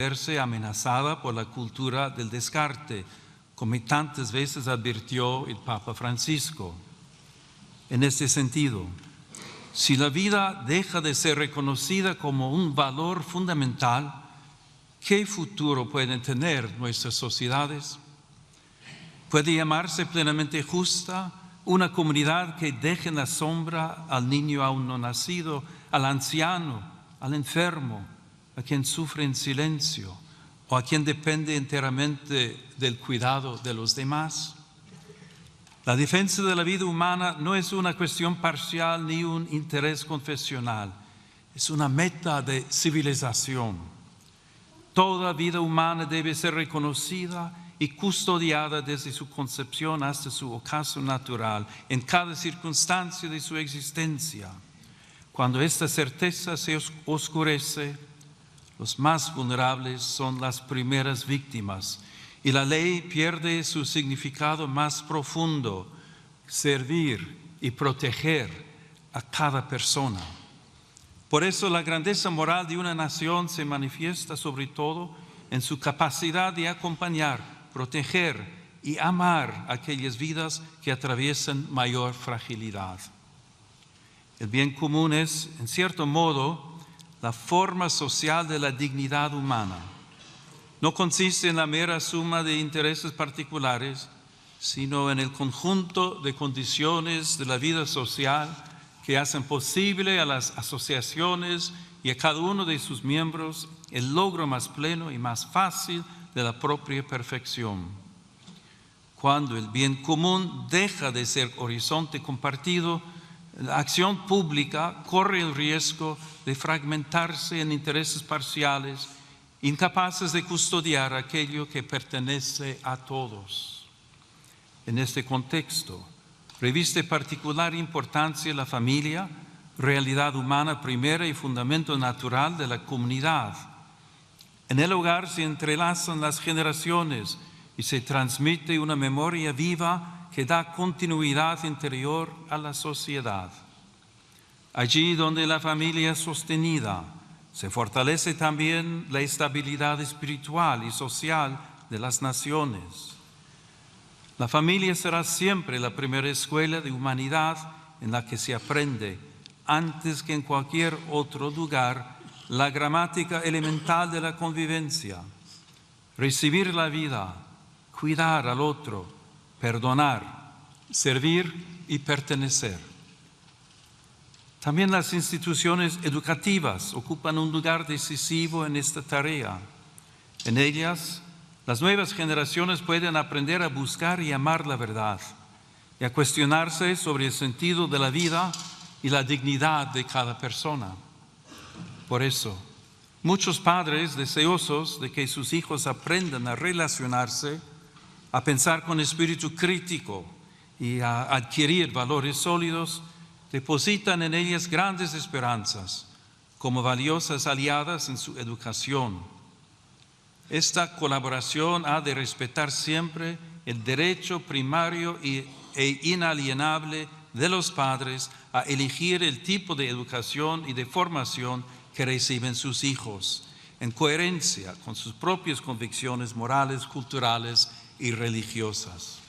verse amenazada por la cultura del descarte, como tantas veces advirtió el Papa Francisco. En este sentido, si la vida deja de ser reconocida como un valor fundamental, ¿qué futuro pueden tener nuestras sociedades? ¿Puede llamarse plenamente justa una comunidad que deje en la sombra al niño aún no nacido, al anciano, al enfermo, a quien sufre en silencio o a quien depende enteramente del cuidado de los demás? La defensa de la vida humana no es una cuestión parcial ni un interés confesional, es una meta de civilización. Toda vida humana debe ser reconocida y custodiada desde su concepción hasta su ocaso natural, en cada circunstancia de su existencia. Cuando esta certeza se oscurece, los más vulnerables son las primeras víctimas y la ley pierde su significado más profundo, servir y proteger a cada persona. Por eso la grandeza moral de una nación se manifiesta sobre todo en su capacidad de acompañar, proteger y amar aquellas vidas que atraviesan mayor fragilidad. El bien común es, en cierto modo, la forma social de la dignidad humana. No consiste en la mera suma de intereses particulares, sino en el conjunto de condiciones de la vida social que hacen posible a las asociaciones y a cada uno de sus miembros el logro más pleno y más fácil de la propia perfección. Cuando el bien común deja de ser horizonte compartido, la acción pública corre el riesgo de fragmentarse en intereses parciales, incapaces de custodiar aquello que pertenece a todos. En este contexto, reviste particular importancia la familia, realidad humana primera y fundamento natural de la comunidad. En el hogar se entrelazan las generaciones y se transmite una memoria viva que da continuidad interior a la sociedad. Allí donde la familia es sostenida, se fortalece también la estabilidad espiritual y social de las naciones. La familia será siempre la primera escuela de humanidad en la que se aprende, antes que en cualquier otro lugar, la gramática elemental de la convivencia. Recibir la vida, cuidar al otro, perdonar, servir y pertenecer. También las instituciones educativas ocupan un lugar decisivo en esta tarea. En ellas, las nuevas generaciones pueden aprender a buscar y amar la verdad y a cuestionarse sobre el sentido de la vida y la dignidad de cada persona. Por eso, muchos padres deseosos de que sus hijos aprendan a relacionarse, a pensar con espíritu crítico y a adquirir valores sólidos, depositan en ellas grandes esperanzas como valiosas aliadas en su educación. Esta colaboración ha de respetar siempre el derecho primario e inalienable de los padres a elegir el tipo de educación y de formación que reciben sus hijos, en coherencia con sus propias convicciones morales, culturales y religiosas.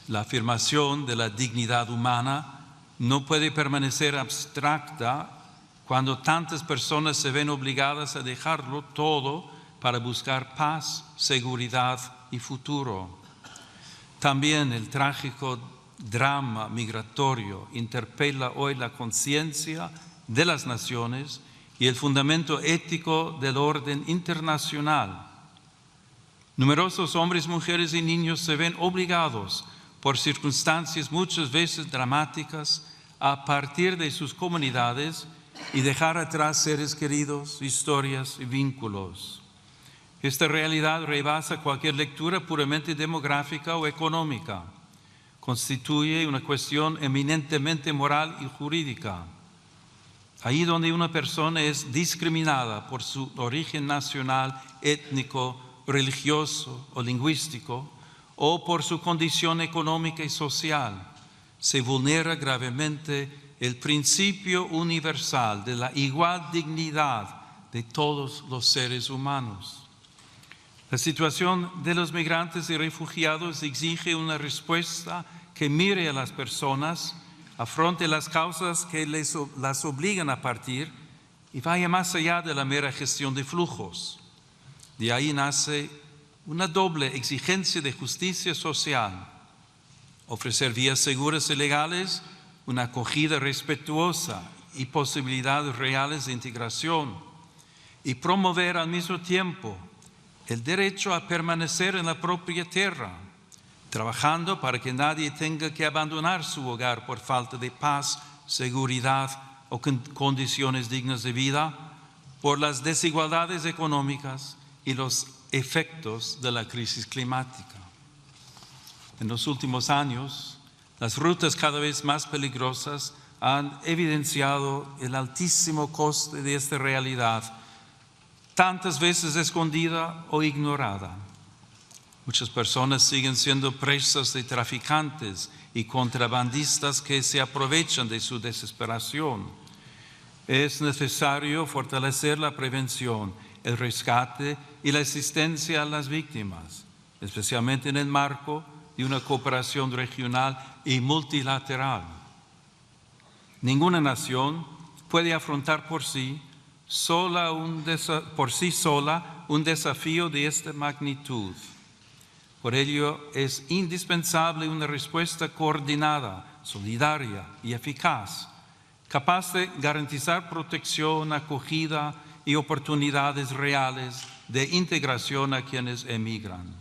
La afirmación de la dignidad humana no puede permanecer abstracta cuando tantas personas se ven obligadas a dejarlo todo para buscar paz, seguridad y futuro. También el trágico drama migratorio interpela hoy la conciencia de las naciones y el fundamento ético del orden internacional. Numerosos hombres, mujeres y niños se ven obligados por circunstancias muchas veces dramáticas a partir de sus comunidades y dejar atrás seres queridos, historias y vínculos. Esta realidad rebasa cualquier lectura puramente demográfica o económica. Constituye una cuestión eminentemente moral y jurídica. Ahí donde una persona es discriminada por su origen nacional, étnico, religioso o lingüístico, o por su condición económica y social, se vulnera gravemente el principio universal de la igual dignidad de todos los seres humanos. La situación de los migrantes y refugiados exige una respuesta que mire a las personas, afronte las causas que las obligan a partir y vaya más allá de la mera gestión de flujos. De ahí nace una doble exigencia de justicia social: ofrecer vías seguras y legales, una acogida respetuosa y posibilidades reales de integración, y promover al mismo tiempo el derecho a permanecer en la propia tierra, trabajando para que nadie tenga que abandonar su hogar por falta de paz, seguridad o condiciones dignas de vida, por las desigualdades económicas y los efectos de la crisis climática. En los últimos años, las rutas cada vez más peligrosas han evidenciado el altísimo coste de esta realidad, tantas veces escondida o ignorada. Muchas personas siguen siendo presas de traficantes y contrabandistas que se aprovechan de su desesperación. Es necesario fortalecer la prevención, el rescate y la asistencia a las víctimas, especialmente en el marco de una cooperación regional y multilateral. Ninguna nación puede afrontar por sí sola un desafío de esta magnitud. Por ello es indispensable una respuesta coordinada, solidaria y eficaz, capaz de garantizar protección, acogida y oportunidades reales de integración a quienes emigran.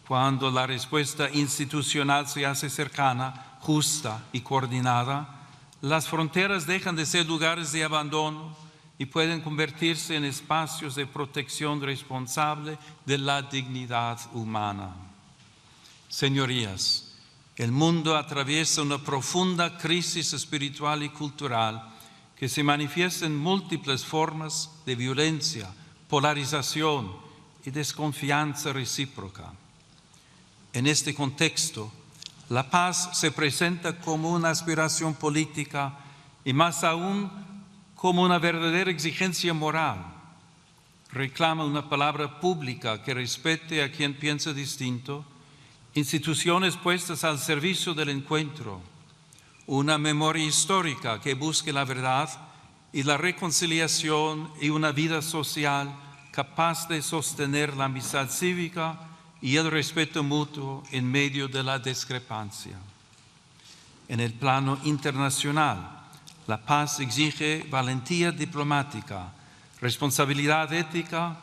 Cuando la respuesta institucional se hace cercana, justa y coordinada, las fronteras dejan de ser lugares de abandono y pueden convertirse en espacios de protección responsable de la dignidad humana. Señorías, el mundo atraviesa una profunda crisis espiritual y cultural que se manifiesta en múltiples formas de violencia, polarización y desconfianza recíproca. En este contexto, la paz se presenta como una aspiración política y más aún como una verdadera exigencia moral. Reclama una palabra pública que respete a quien piensa distinto, instituciones puestas al servicio del encuentro, una memoria histórica que busque la verdad y la reconciliación y una vida social capaz de sostener la amistad cívica y el respeto mutuo en medio de la discrepancia. En el plano internacional, la paz exige valentía diplomática, responsabilidad ética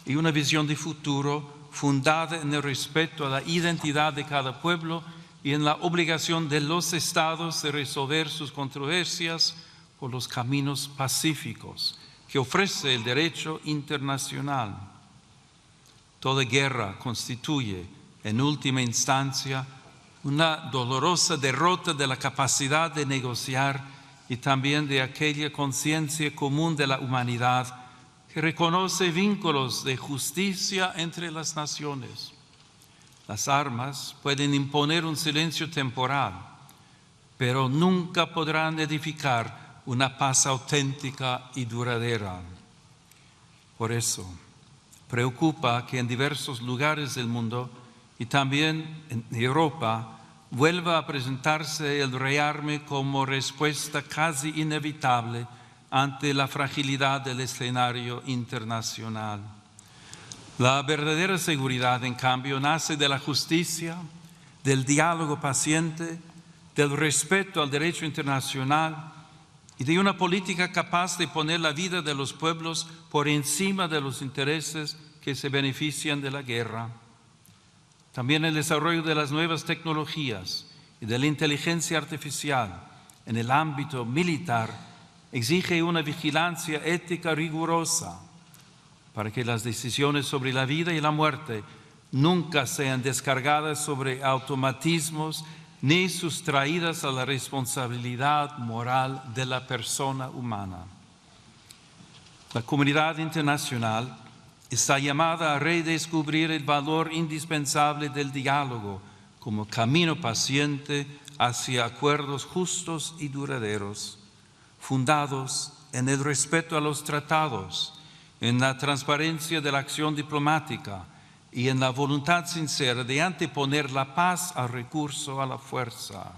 y una visión de futuro fundada en el respeto a la identidad de cada pueblo y en la obligación de los estados de resolver sus controversias por los caminos pacíficos que ofrece el derecho internacional. Toda guerra constituye, en última instancia, una dolorosa derrota de la capacidad de negociar y también de aquella conciencia común de la humanidad que reconoce vínculos de justicia entre las naciones. Las armas pueden imponer un silencio temporal, pero nunca podrán edificar una paz auténtica y duradera. Por eso, preocupa que en diversos lugares del mundo y también en Europa vuelva a presentarse el rearme como respuesta casi inevitable ante la fragilidad del escenario internacional. La verdadera seguridad, en cambio, nace de la justicia, del diálogo paciente, del respeto al derecho internacional y de una política capaz de poner la vida de los pueblos por encima de los intereses que se benefician de la guerra. También el desarrollo de las nuevas tecnologías y de la inteligencia artificial en el ámbito militar exige una vigilancia ética rigurosa para que las decisiones sobre la vida y la muerte nunca sean descargadas sobre automatismos ni sustraídas a la responsabilidad moral de la persona humana. La comunidad internacional está llamada a redescubrir el valor indispensable del diálogo como camino paciente hacia acuerdos justos y duraderos, fundados en el respeto a los tratados en la transparencia de la acción diplomática y en la voluntad sincera de anteponer la paz al recurso a la fuerza.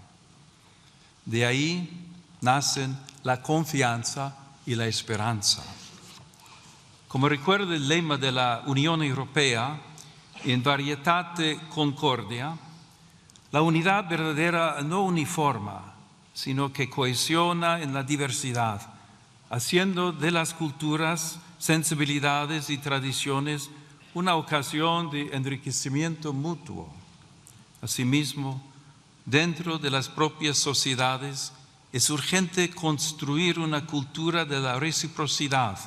De ahí nacen la confianza y la esperanza. Como recuerda el lema de la Unión Europea, in varietate concordia, la unidad verdadera no uniforma, sino que cohesiona en la diversidad, haciendo de las culturas, sensibilidades y tradiciones una ocasión de enriquecimiento mutuo. Asimismo, dentro de las propias sociedades es urgente construir una cultura de la reciprocidad.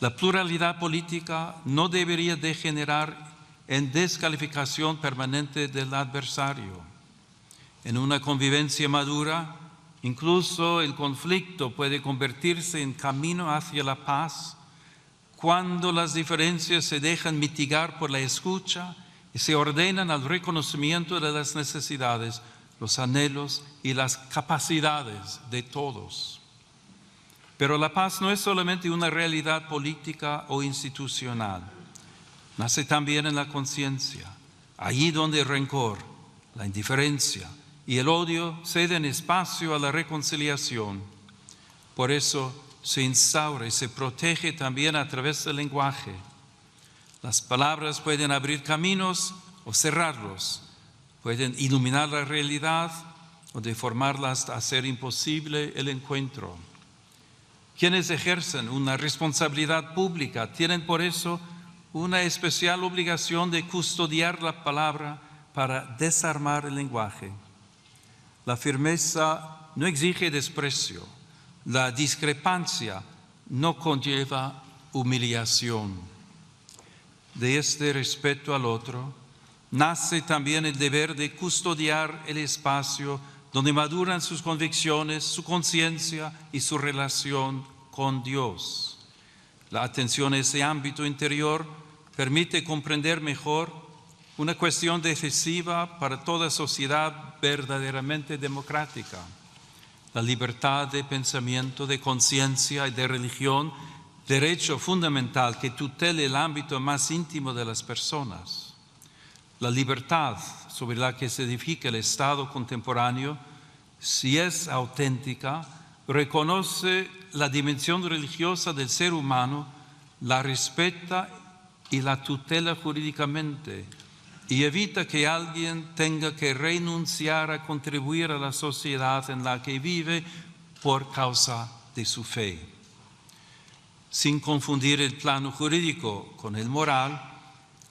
La pluralidad política no debería degenerar en descalificación permanente del adversario. En una convivencia madura, incluso el conflicto puede convertirse en camino hacia la paz cuando las diferencias se dejan mitigar por la escucha y se ordenan al reconocimiento de las necesidades, los anhelos y las capacidades de todos. Pero la paz no es solamente una realidad política o institucional. Nace también en la conciencia, allí donde el rencor, la indiferencia y el odio ceden espacio a la reconciliación. Por eso se instaura y se protege también a través del lenguaje. Las palabras pueden abrir caminos o cerrarlos, pueden iluminar la realidad o deformarla hasta hacer imposible el encuentro. Quienes ejercen una responsabilidad pública tienen por eso una especial obligación de custodiar la palabra para desarmar el lenguaje. La firmeza no exige desprecio, la discrepancia no conlleva humillación. De este respeto al otro nace también el deber de custodiar el espacio donde maduran sus convicciones, su conciencia y su relación con Dios. La atención a ese ámbito interior permite comprender mejor una cuestión decisiva para toda sociedad verdaderamente democrática: la libertad de pensamiento, de conciencia y de religión, derecho fundamental que tutele el ámbito más íntimo de las personas. La libertad sobre la que se edifica el Estado contemporáneo, si es auténtica, reconoce la dimensión religiosa del ser humano, la respeta y la tutela jurídicamente, y evita que alguien tenga que renunciar a contribuir a la sociedad en la que vive por causa de su fe. Sin confundir el plano jurídico con el moral,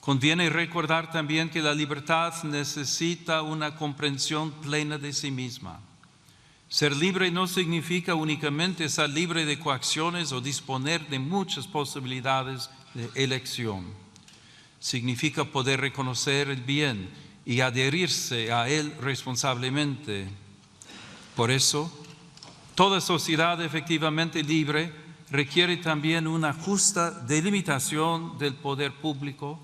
conviene recordar también que la libertad necesita una comprensión plena de sí misma. Ser libre no significa únicamente estar libre de coacciones o disponer de muchas posibilidades de elección. Significa poder reconocer el bien y adherirse a él responsablemente. Por eso, toda sociedad efectivamente libre requiere también una justa delimitación del poder público,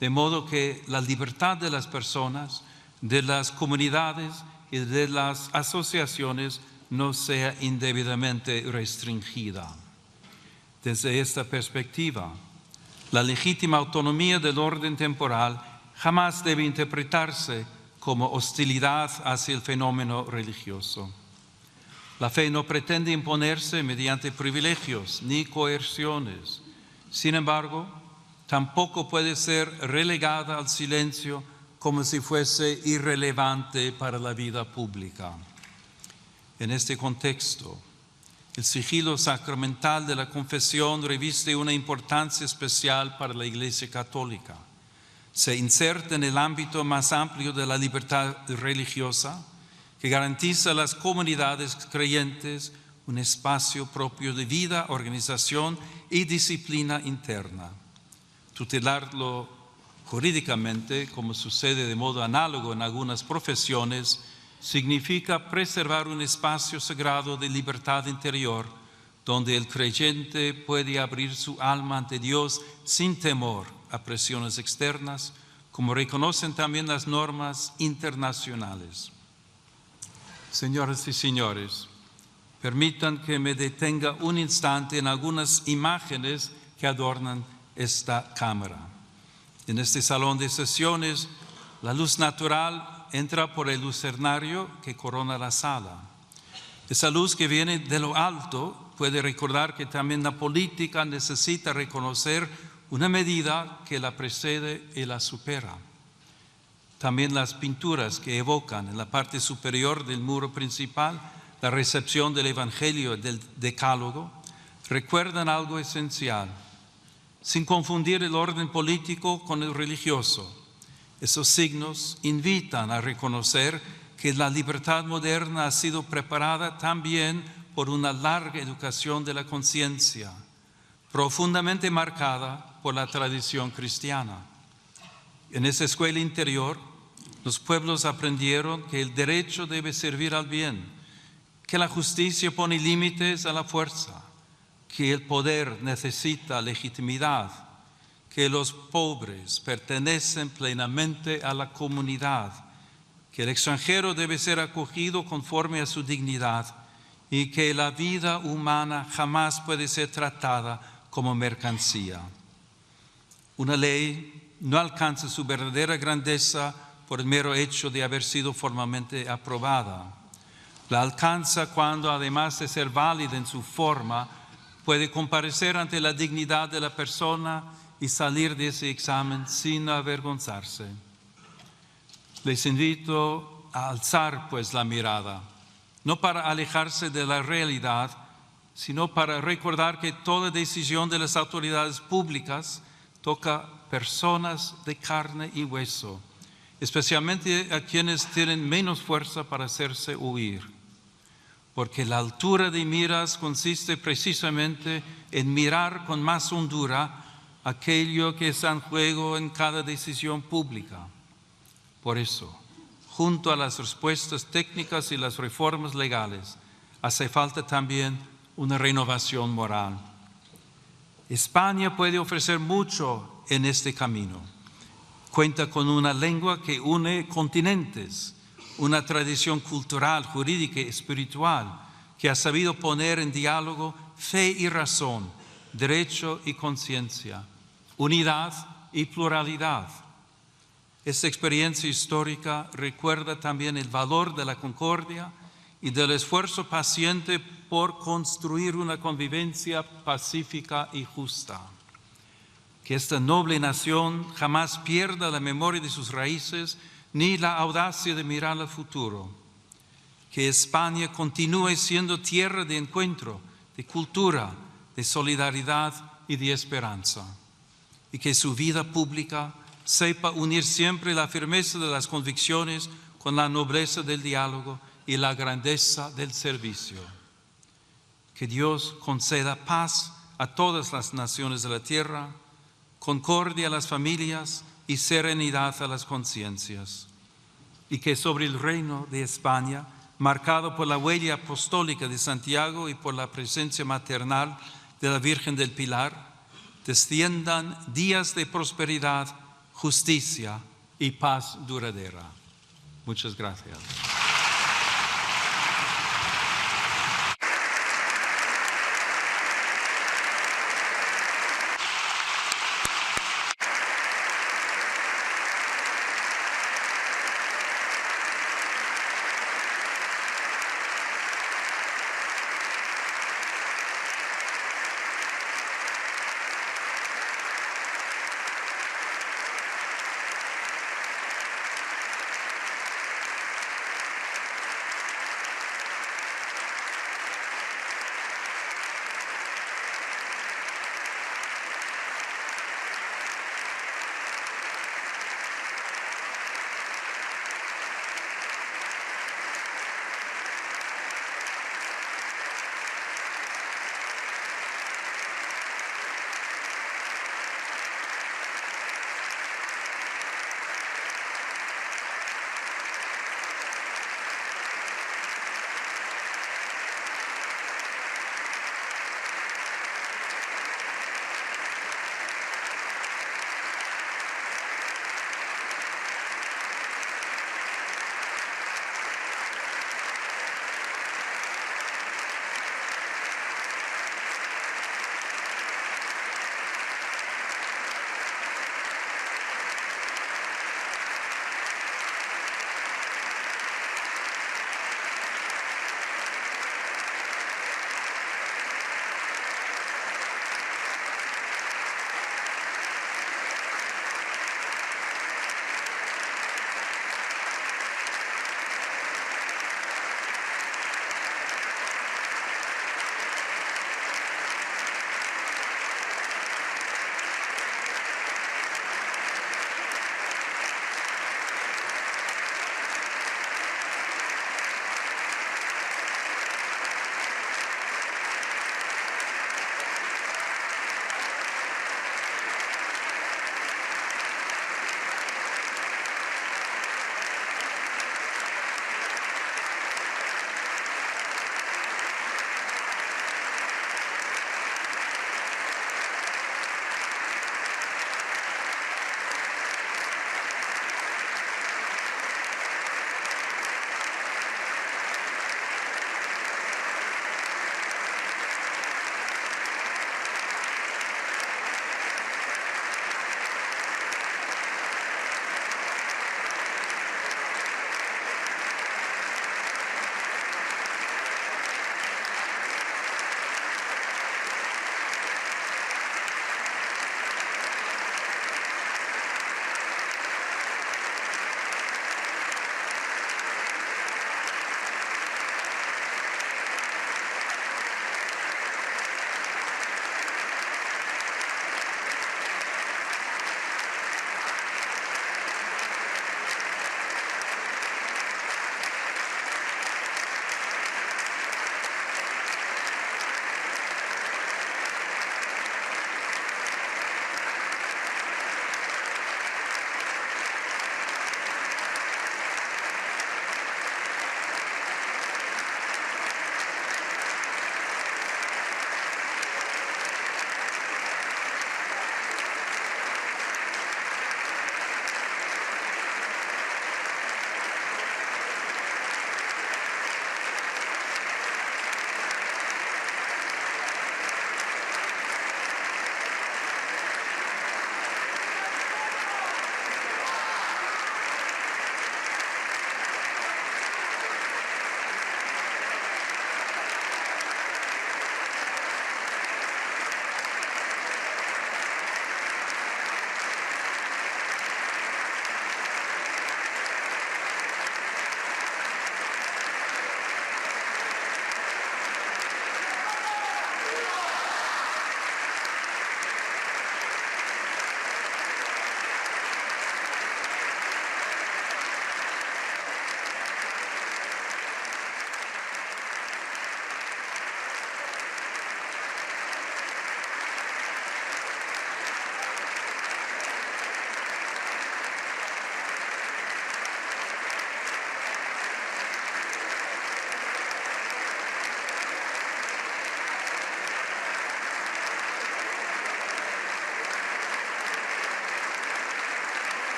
de modo que la libertad de las personas, de las comunidades y de las asociaciones no sea indebidamente restringida. Desde esta perspectiva, la legítima autonomía del orden temporal jamás debe interpretarse como hostilidad hacia el fenómeno religioso. La fe no pretende imponerse mediante privilegios ni coerciones. Sin embargo, tampoco puede ser relegada al silencio como si fuese irrelevante para la vida pública. En este contexto, el sigilo sacramental de la confesión reviste una importancia especial para la Iglesia Católica. Se inserta en el ámbito más amplio de la libertad religiosa, que garantiza a las comunidades creyentes un espacio propio de vida, organización y disciplina interna. Tutelarlo jurídicamente, como sucede de modo análogo en algunas profesiones, significa preservar un espacio sagrado de libertad interior, donde el creyente puede abrir su alma ante Dios sin temor a presiones externas, como reconocen también las normas internacionales. Señoras y señores, permitan que me detenga un instante en algunas imágenes que adornan esta cámara. En este salón de sesiones, la luz natural entra por el lucernario que corona la sala. Esa luz que viene de lo alto puede recordar que también la política necesita reconocer una medida que la precede y la supera. También las pinturas que evocan en la parte superior del muro principal la recepción del Evangelio y del Decálogo recuerdan algo esencial, sin confundir el orden político con el religioso. Esos signos invitan a reconocer que la libertad moderna ha sido preparada también por una larga educación de la conciencia, profundamente marcada por la tradición cristiana. En esa escuela interior, los pueblos aprendieron que el derecho debe servir al bien, que la justicia pone límites a la fuerza, que el poder necesita legitimidad, que los pobres pertenecen plenamente a la comunidad, que el extranjero debe ser acogido conforme a su dignidad y que la vida humana jamás puede ser tratada como mercancía. Una ley no alcanza su verdadera grandeza por el mero hecho de haber sido formalmente aprobada. La alcanza cuando, además de ser válida en su forma, puede comparecer ante la dignidad de la persona y salir de ese examen sin avergonzarse. Les invito a alzar pues la mirada, no para alejarse de la realidad, sino para recordar que toda decisión de las autoridades públicas toca personas de carne y hueso, especialmente a quienes tienen menos fuerza para hacerse oír. Porque la altura de miras consiste precisamente en mirar con más hondura aquello que está en juego en cada decisión pública. Por eso, junto a las respuestas técnicas y las reformas legales, hace falta también una renovación moral. España puede ofrecer mucho en este camino. Cuenta con una lengua que une continentes, una tradición cultural, jurídica y espiritual que ha sabido poner en diálogo fe y razón, derecho y conciencia, unidad y pluralidad. Esta experiencia histórica recuerda también el valor de la concordia y del esfuerzo paciente por construir una convivencia pacífica y justa. Que esta noble nación jamás pierda la memoria de sus raíces ni la audacia de mirar al futuro. Que España continúe siendo tierra de encuentro, de cultura, de solidaridad y de esperanza. Y que su vida pública sepa unir siempre la firmeza de las convicciones con la nobleza del diálogo y la grandeza del servicio. Que Dios conceda paz a todas las naciones de la tierra, concordia a las familias y serenidad a las conciencias. Y que sobre el reino de España, marcado por la huella apostólica de Santiago y por la presencia maternal de la Virgen del Pilar, desciendan días de prosperidad, justicia y paz duradera. Muchas gracias.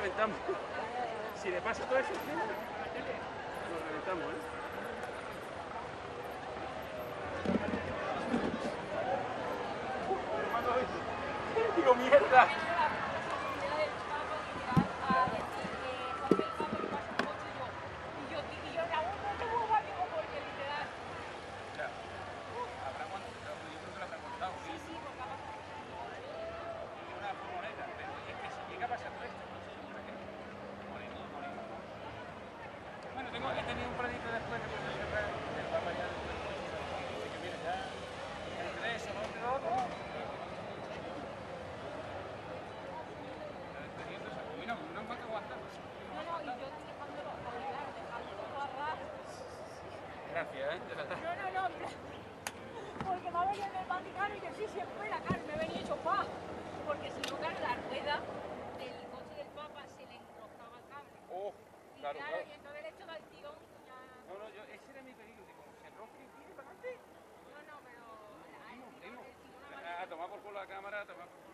reventamos. Si le pasa todo eso, lo reventamos, ¿eh? Digo, mierda. He tenido un planito después de cerrar el Papa ya después. Que mira, ya entre eso, ¿no? Entre lo otro. Mira, no encuentro aguantar. No, y yo dejándolo olvidar, dejándolo agarrar. Gracias, ¿eh? De verdad. No, porque me ha venido en el Vaticano y que sí, siempre la carne me venía hecho pa. Porque si no, claro, la rueda del coche del Papa se le enroscaba el cable. Oh, claro. Y entonces el hecho del tirón ya... No, ese era mi peligro, digo, se enrosca y tire para adelante. No, pero... Primo. A tomar por culo la cámara, a tomar por culo.